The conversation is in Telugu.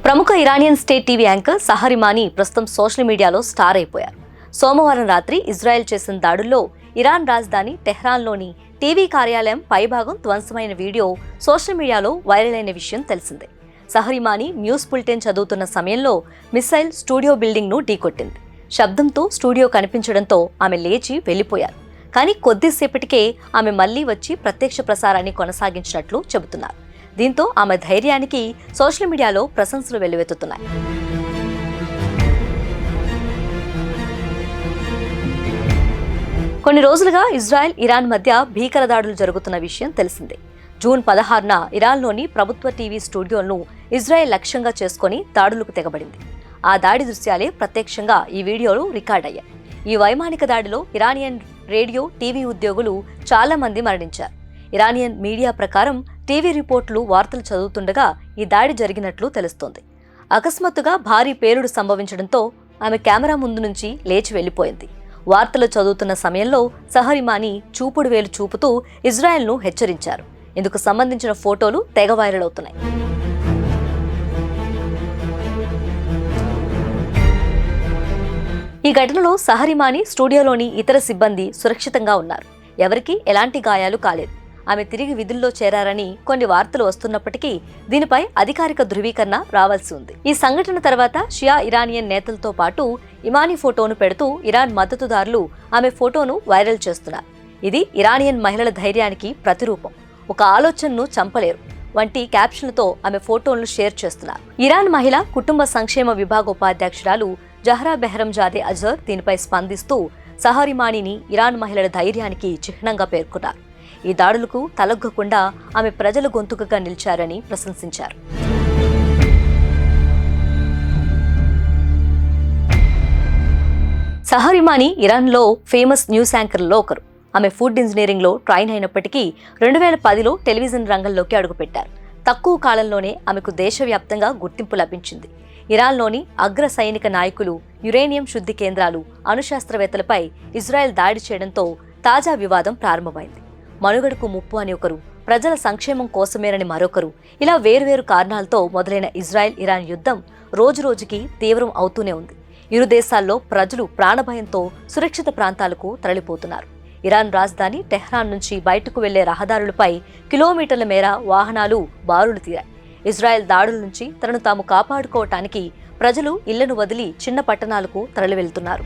ప్రముఖ Iranian state TV anchor Sahar Imani ప్రస్తుతం సోషల్ మీడియాలో స్టార్ అయిపోయారు. సోమవారం రాత్రి ఇజ్రాయెల్ చేసిన దాడుల్లో ఇరాన్ రాజధాని టెహ్రాన్లోని టీవీ కార్యాలయం పైభాగం ధ్వంసమైన వీడియో సోషల్ మీడియాలో వైరల్ అయిన విషయం తెలిసిందే. సహర్ ఇమానీ న్యూస్ బులెటిన్ చదువుతున్న సమయంలో మిసైల్ స్టూడియో బిల్డింగ్ను ఢీకొట్టింది. శబ్దంతో స్టూడియో కనిపించడంతో ఆమె లేచి వెళ్లిపోయారు. కానీ కొద్దిసేపటికే ఆమె మళ్లీ వచ్చి ప్రత్యక్ష ప్రసారాన్ని కొనసాగించినట్లు చెబుతున్నారు. దీంతో ఆమె ధైర్యానికి సోషల్ మీడియాలో ప్రశంసలు వెల్లువెత్తుతున్నాయి. కొన్ని రోజులుగా ఇజ్రాయెల్, ఇరాన్ మధ్య భీకర దాడులు జరుగుతున్న విషయం తెలిసిందే. జూన్ 16న ఇరాన్లోని ప్రభుత్వ టీవీ స్టూడియోలను ఇజ్రాయెల్ లక్ష్యంగా చేసుకుని దాడులకు తెగబడింది. ఆ దాడి దృశ్యాలే ప్రత్యక్షంగా ఈ వీడియోలో రికార్డ్ అయ్యాయి. ఈ వైమానిక దాడిలో ఇరానియన్ రేడియో, టీవీ ఉద్యోగులు చాలా మంది మరణించారు. ఇరానియన్ మీడియా ప్రకారం టీవీ రిపోర్టులు వార్తలు చదువుతుండగా ఈ దాడి జరిగినట్లు తెలుస్తోంది. అకస్మాత్తుగా భారీ పేలుడు సంభవించడంతో ఆమె కెమెరా ముందు నుంచి లేచి వెళ్లిపోయింది. వార్తలు చదువుతున్న సమయంలో సహర్ ఇమానీ చూపుడు వేలు చూపుతూ ఇజ్రాయెల్ను హెచ్చరించారు. ఇందుకు సంబంధించిన ఫోటోలు తెగ వైరల్ అవుతున్నాయి. ఈ ఘటనలో సహర్ ఇమానీ, స్టూడియోలోని ఇతర సిబ్బంది సురక్షితంగా ఉన్నారు. ఎవరికీ ఎలాంటి గాయాలు కాలేదు. ఆమె తిరిగి విధుల్లో చేరారని కొన్ని వార్తలు వస్తున్నప్పటికీ దీనిపై అధికారిక ధృవీకరణ రావాల్సి ఉంది. ఈ సంఘటన తర్వాత షియా ఇరానియన్ నేతలతో పాటు ఇమానీ ఫోటోను పెడుతూ ఇరాన్ మద్దతుదారులు ఆమె ఫోటోను వైరల్ చేస్తున్నారు. ఇది ఇరానియన్ మహిళల ధైర్యానికి ప్రతిరూపం, ఒక ఆలోచనను చంపలేరు వంటి క్యాప్షన్లతో ఆమె ఫోటోలను షేర్ చేస్తున్నారు. ఇరాన్ మహిళ కుటుంబ సంక్షేమ విభాగ ఉపాధ్యక్షురాలు జహ్రా బెహ్రంజాదే అజర్ దీనిపై స్పందిస్తూ సహర్ ఇమానీని ఇరాన్ మహిళల ధైర్యానికి చిహ్నంగా పేర్కొన్నారు. ఈ దాడులకు తలొగ్గకుండా ఆమె ప్రజల గొంతుకగా నిలిచారని ప్రశంసించారు. సహర్ ఇమానీ ఇరాన్లో ఫేమస్ న్యూస్ యాంకర్లలో ఒకరు. ఆమె ఫుడ్ ఇంజనీరింగ్లో ట్రైన్ అయినప్పటికీ 2010లో టెలివిజన్ రంగంలోకి అడుగుపెట్టారు. తక్కువ కాలంలోనే ఆమెకు దేశవ్యాప్తంగా గుర్తింపు లభించింది. ఇరాన్లోని అగ్ర సైనిక నాయకులు, యురేనియం శుద్ధి కేంద్రాలు, అణుశాస్త్రవేత్తలపై ఇజ్రాయెల్ దాడి చేయడంతో తాజా వివాదం ప్రారంభమైంది. మనుగడకు ముప్పు అని ఒకరు, ప్రజల సంక్షేమం కోసమేనని మరొకరు, ఇలా వేర్వేరు కారణాలతో మొదలైన ఇజ్రాయెల్, ఇరాన్ యుద్ధం రోజురోజుకి తీవ్రం అవుతూనే ఉంది. ఇరు దేశాల్లో ప్రజలు ప్రాణభయంతో సురక్షిత ప్రాంతాలకు తరలిపోతున్నారు. ఇరాన్ రాజధాని టెహ్రాన్ నుంచి బయటకు వెళ్లే రహదారులపై కిలోమీటర్ల మేర వాహనాలు బారులు తీరాయి. ఇజ్రాయెల్ దాడుల నుంచి తనను తాము కాపాడుకోవటానికి ప్రజలు ఇళ్లను వదిలి చిన్న పట్టణాలకు తరలి వెళ్తున్నారు.